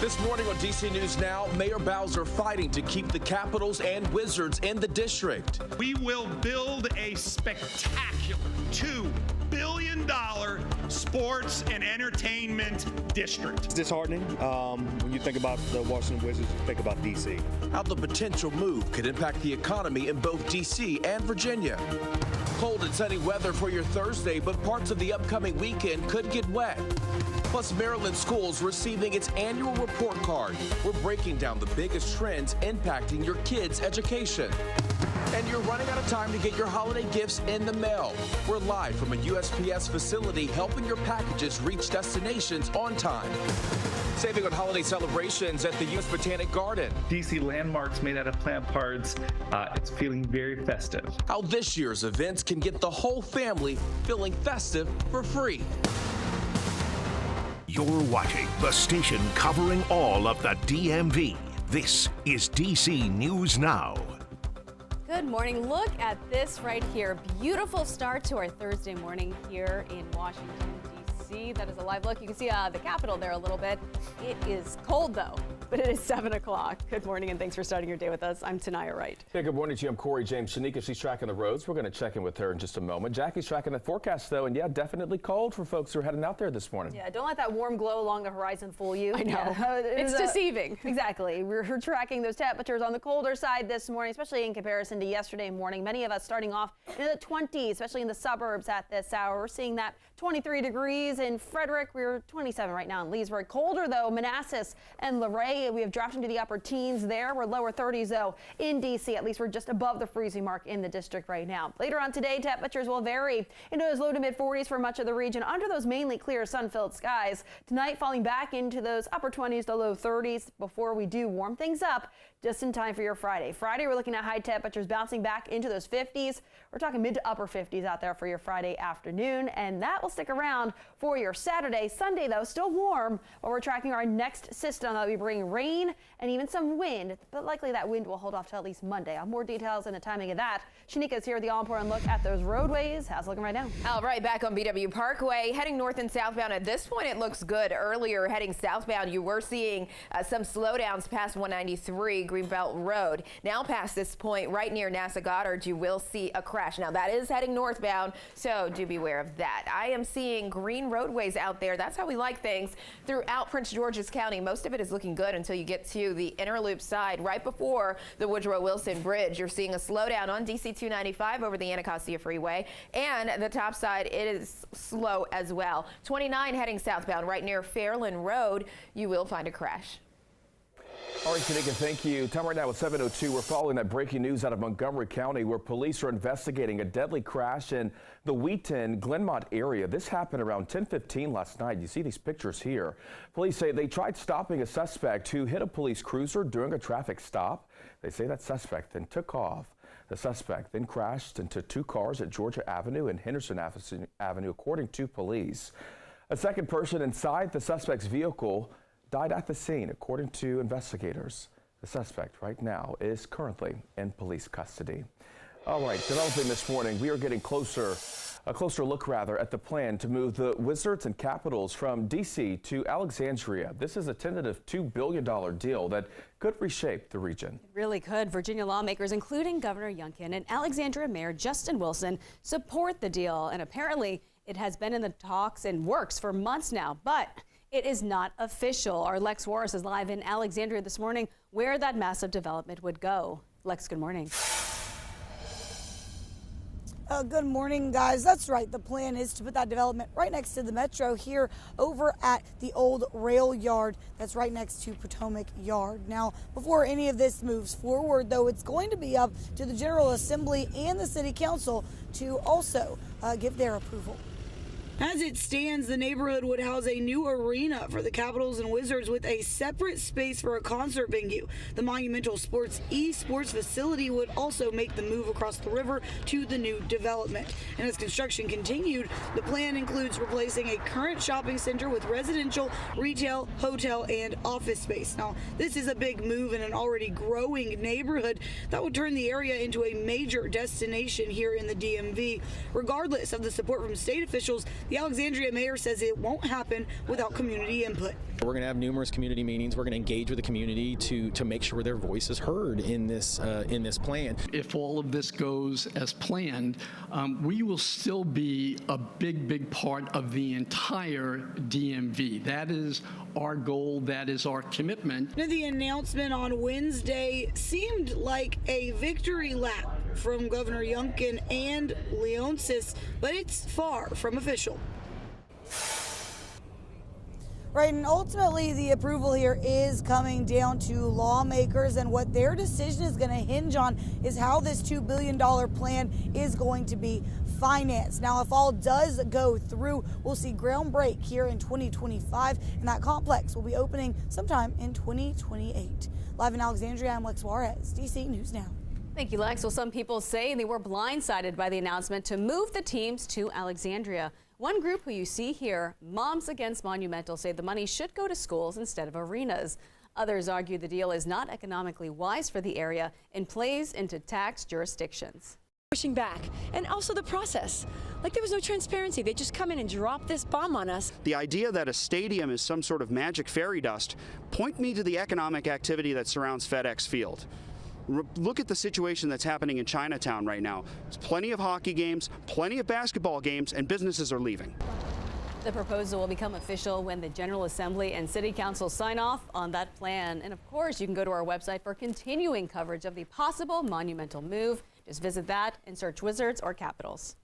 This morning on DC News Now, Mayor Bowser fighting to keep the Capitals and Wizards in the district. We will build a spectacular $2 billion sports and entertainment district. It's disheartening. When you think about the Washington Wizards, you think about DC. How the potential move could impact the economy in both DC and Virginia. Cold and sunny weather for your Thursday, but parts of the upcoming weekend could get wet. Plus, Maryland schools receiving its annual report card. We're breaking down the biggest trends impacting your kids' education. And you're running out of time to get your holiday gifts in the mail. We're live from a USPS facility helping your packages reach destinations on time. Saving on holiday celebrations at the U.S. Botanic Garden. DC landmarks made out of plant parts. It's feeling very festive. How this year's events can get the whole family feeling festive for free. You're watching the station covering all of the DMV. This is DC News Now. Good morning. Look at this right here. Beautiful start to our Thursday morning here in Washington, D.C. That is a live look. You can see the Capitol there a little bit. It is cold, though, but it is 7 o'clock. Good morning, and thanks for starting your day with us. I'm Tanaya Wright. Hey, good morning to you. I'm Corey James. Shanika, she's tracking the roads. We're going to check in with her in just a moment. Jackie's tracking the forecast, though, and yeah, definitely cold for folks who are heading out there this morning. Yeah, don't let that warm glow along the horizon fool you. I know. Yeah. It's deceiving. Exactly. We're tracking those temperatures on the colder side this morning, especially in comparison to yesterday morning. Many of us starting off in the 20s, especially in the suburbs at this hour. We're seeing that 23 degrees in Frederick. We're 27 right now in Leesburg. Colder, though, Manassas and Luray. We have dropped into the upper teens there. We're lower 30s, though, in D.C. At least we're just above the freezing mark in the district right now. Later on today, temperatures will vary into those low to mid 40s for much of the region under those mainly clear sun-filled skies. Tonight, falling back into those upper 20s to low 30s before we do warm things up just in time for your Friday. Friday, we're looking at high temperatures bouncing back into those 50s. We're talking mid to upper 50s out there for your Friday afternoon, and that will stick around for your Saturday. Sunday, though, still warm, but we're tracking our next system that will be bringing rain and even some wind, but likely that wind will hold off till at least Monday. I'll have more details and the timing of that. Shanika is here with the all-important look at those roadways. How's it looking right now? All right, back on BW Parkway, heading north and southbound. At this point, it looks good. Earlier, heading southbound, you were seeing some slowdowns past 193 Greenbelt Road. Now past this point, right near NASA Goddard, you will see a crash. Now, that is heading northbound, so do beware of that. I am seeing green roadways out there. That's how we like things throughout Prince George's County. Most of it is looking good until you get to the inner loop side. Right before the Woodrow Wilson Bridge, you're seeing a slowdown on DC 295 over the Anacostia Freeway, and the top side, it is slow as well. 29 heading southbound right near Fairland Road, you will find a crash. All right, Shanika, thank you. Time right now at 7:02. We're following that breaking news out of Montgomery County where police are investigating a deadly crash in the Wheaton, Glenmont area. This happened around 10:15 last night. You see these pictures here. Police say they tried stopping a suspect who hit a police cruiser during a traffic stop. They say that suspect then took off. The suspect then crashed into two cars at Georgia Avenue and Henderson Avenue, according to police. A second person inside the suspect's vehicle died at the scene, according to investigators. The suspect right now is currently in police custody. All right, developing this morning, we are getting a closer look at the plan to move the Wizards and Capitals from D.C. to Alexandria. This is a tentative $2 billion deal that could reshape the region. It really could. Virginia lawmakers, including Governor Youngkin and Alexandria Mayor Justin Wilson, support the deal. And apparently it has been in the talks and works for months now, but it is not official. Our Lex Warris is live in Alexandria this morning where that massive development would go. Lex, good morning. Good morning, guys. That's right. The plan is to put that development right next to the Metro here over at the old rail yard that's right next to Potomac Yard. Now, before any of this moves forward, though, it's going to be up to the General Assembly and the City Council to also give their approval. As it stands, the neighborhood would house a new arena for the Capitals and Wizards with a separate space for a concert venue. The Monumental Sports eSports facility would also make the move across the river to the new development. And as construction continued, the plan includes replacing a current shopping center with residential, retail, hotel, and office space. Now, this is a big move in an already growing neighborhood that would turn the area into a major destination here in the DMV. Regardless of the support from state officials, the Alexandria mayor says it won't happen without community input. We're going to have numerous community meetings. We're going to engage with the community to make sure their voice is heard in this plan. If all of this goes as planned, we will still be a big part of the entire DMV. That is our goal. That is our commitment. The announcement on Wednesday seemed like a victory lap from Governor Youngkin and Leonsis, but it's far from official. Right, and ultimately the approval here is coming down to lawmakers, and what their decision is going to hinge on is how this $2 billion plan is going to be financed. Now, if all does go through, we'll see ground break here in 2025, and that complex will be opening sometime in 2028. Live in Alexandria, I'm Lex Juarez, DC News Now. Thank you, Lex. Well, some people say they were blindsided by the announcement to move the teams to Alexandria. One group who you see here, Moms Against Monumental, say the money should go to schools instead of arenas. Others argue the deal is not economically wise for the area and plays into tax jurisdictions. Pushing back, and also the process. Like, there was no transparency. They just come in and drop this bomb on us. The idea that a stadium is some sort of magic fairy dust, point me to the economic activity that surrounds FedEx Field. Look at the situation that's happening in Chinatown right now. There's plenty of hockey games, plenty of basketball games, and businesses are leaving. The proposal will become official when the General Assembly and City Council sign off on that plan. And of course, you can go to our website for continuing coverage of the possible monumental move. Just visit that and search Wizards or Capitals.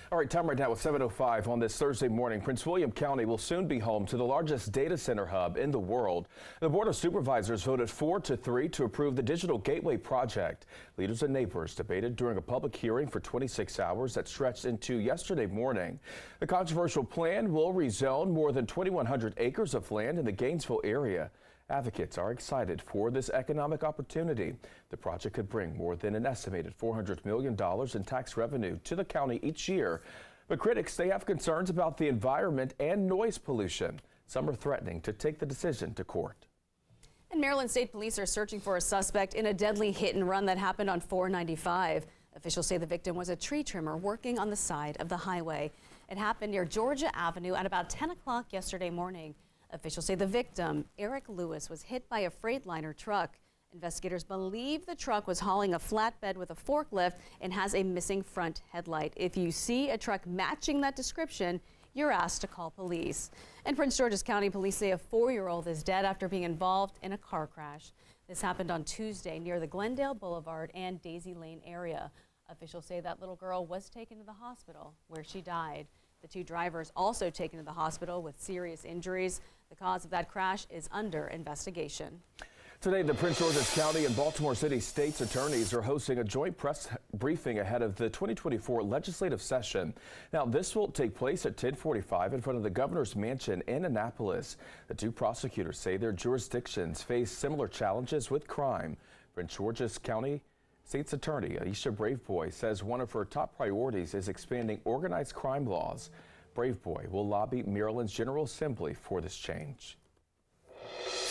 All right, time right now at 7:05 on this Thursday morning. Prince William County will soon be home to the largest data center hub in the world. The Board of Supervisors voted 4-3 to approve the Digital Gateway project. Leaders and neighbors debated during a public hearing for 26 hours that stretched into yesterday morning. The controversial plan will rezone more than 2,100 acres of land in the Gainesville area. Advocates are excited for this economic opportunity. The project could bring more than an estimated $400 million in tax revenue to the county each year. But critics, they have concerns about the environment and noise pollution. Some are threatening to take the decision to court. And Maryland State Police are searching for a suspect in a deadly hit and run that happened on 495. Officials say the victim was a tree trimmer working on the side of the highway. It happened near Georgia Avenue at about 10 o'clock yesterday morning. Officials say the victim, Eric Lewis, was hit by a Freightliner truck. Investigators believe the truck was hauling a flatbed with a forklift and has a missing front headlight. If you see a truck matching that description, you're asked to call police. And Prince George's County Police say a 4-year-old is dead after being involved in a car crash. This happened on Tuesday near the Glendale Boulevard and Daisy Lane area. Officials say that little girl was taken to the hospital where she died. The two drivers also taken to the hospital with serious injuries. The cause of that crash is under investigation. Today, the Prince George's County and Baltimore City State's attorneys are hosting a joint press briefing ahead of the 2024 legislative session. Now, this will take place at 10:45 in front of the governor's mansion in Annapolis. The two prosecutors say their jurisdictions face similar challenges with crime. Prince George's County State's Attorney Aisha Braveboy says one of her top priorities is expanding organized crime laws. Braveboy will lobby Maryland's General Assembly for this change.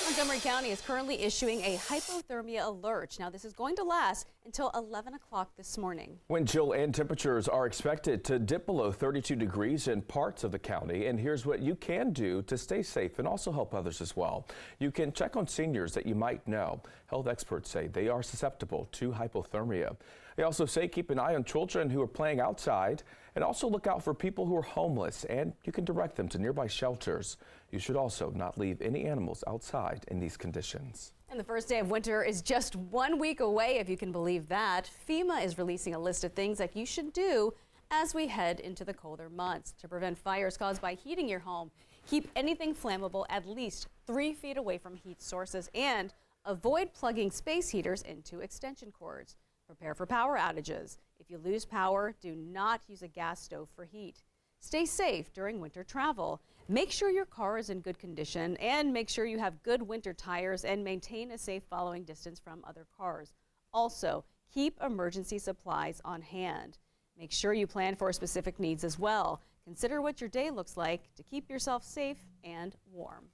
Montgomery County is currently issuing a hypothermia alert. Now, this is going to last until 11 o'clock this morning. Wind chill and temperatures are expected to dip below 32 degrees in parts of the county. And here's what you can do to stay safe and also help others as well. You can check on seniors that you might know. Health experts say they are susceptible to hypothermia. They also say keep an eye on children who are playing outside and also look out for people who are homeless, and you can direct them to nearby shelters. You should also not leave any animals outside in these conditions. And the first day of winter is just 1 week away, if you can believe that. FEMA is releasing a list of things that you should do as we head into the colder months. To prevent fires caused by heating your home, keep anything flammable at least 3 feet away from heat sources and avoid plugging space heaters into extension cords. Prepare for power outages. If you lose power, do not use a gas stove for heat. Stay safe during winter travel. Make sure your car is in good condition and make sure you have good winter tires and maintain a safe following distance from other cars. Also, keep emergency supplies on hand. Make sure you plan for specific needs as well. Consider what your day looks like to keep yourself safe and warm.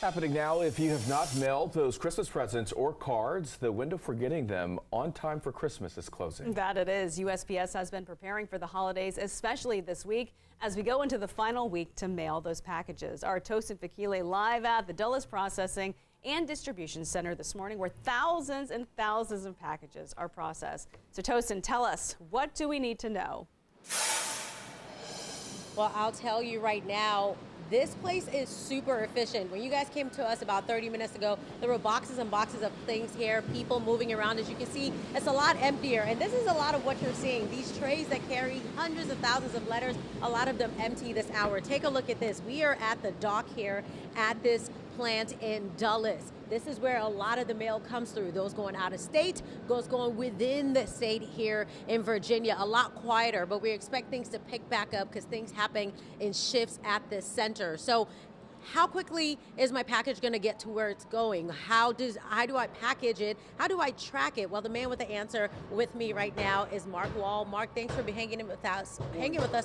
Happening now, if you have not mailed those Christmas presents or cards, the window for getting them on time for Christmas is closing. That it is. USPS has been preparing for the holidays, especially this week, as we go into the final week to mail those packages. Our Tosin Fakile live at the Dulles Processing and Distribution Center this morning, where thousands and thousands of packages are processed. So Tosin, tell us, what do we need to know? Well, I'll tell you right now, this place is super efficient. When you guys came to us about 30 minutes ago, there were boxes and boxes of things here, people moving around. As you can see, it's a lot emptier. And this is a lot of what you're seeing. These trays that carry hundreds of thousands of letters, a lot of them empty this hour. Take a look at this. We are at the dock here at this plant in Dulles. This is where a lot of the mail comes through. Those going out of state, those going within the state here in Virginia. A lot quieter, but we expect things to pick back up because things happen in shifts at this center. So how quickly is my package going to get to where it's going? How do I package it? How do I track it? Well, the man with the answer with me right now is Mark Wall. Mark, thanks for hanging with us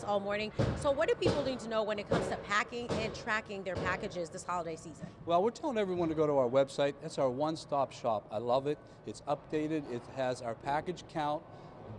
all morning. So what do people need to know when it comes to packing and tracking their packages this holiday season? Well, we're telling everyone to go to our website. That's our one-stop shop. I love it. It's updated. It has our package count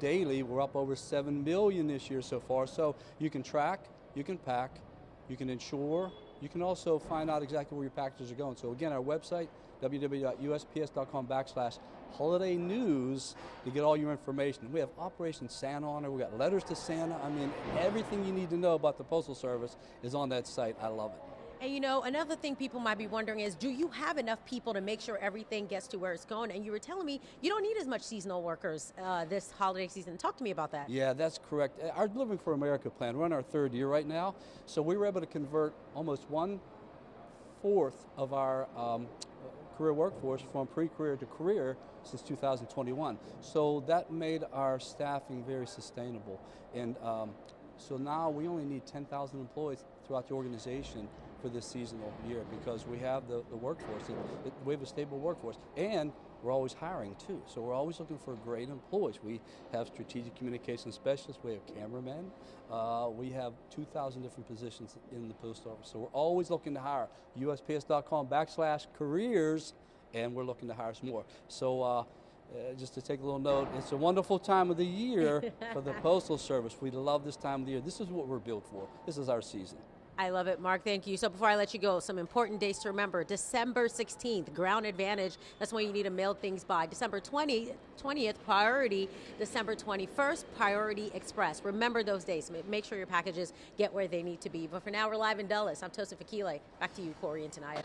daily. We're up over 7 million this year so far. So you can track, you can pack, you can insure. You can also find out exactly where your packages are going. So again, our website, www.usps.com/holiday news to get all your information. We have Operation Santa on it. We got letters to Santa. I mean, everything you need to know about the Postal Service is on that site. I love it. And you know, another thing people might be wondering is, do you have enough people to make sure everything gets to where it's going? And you were telling me you don't need as much seasonal workers this holiday season. Talk to me about that. Yeah, that's correct. Our Delivering for America plan, we're on our 3rd year right now. So we were able to convert almost 1/4 of our career workforce from pre-career to career since 2021. So that made our staffing very sustainable. And so now we only need 10,000 employees throughout the organization for this seasonal year because we have the workforce. We have a stable workforce, and we're always hiring too. So we're always looking for great employees. We have strategic communication specialists. We have cameramen. We have 2,000 different positions in the Post Office. So we're always looking to hire. USPS.com/careers, and we're looking to hire some more. So just to take a little note, it's a wonderful time of the year for the Postal Service. We love this time of the year. This is what we're built for. This is our season. I love it, Mark. Thank you. So before I let you go, some important dates to remember. December 16th, Ground Advantage. That's when you need to mail things by. December 20th, Priority. December 21st, Priority Express. Remember those days. Make sure your packages get where they need to be. But for now, we're live in Dulles. I'm Tosin Fakile. Back to you, Corey and Tanaya.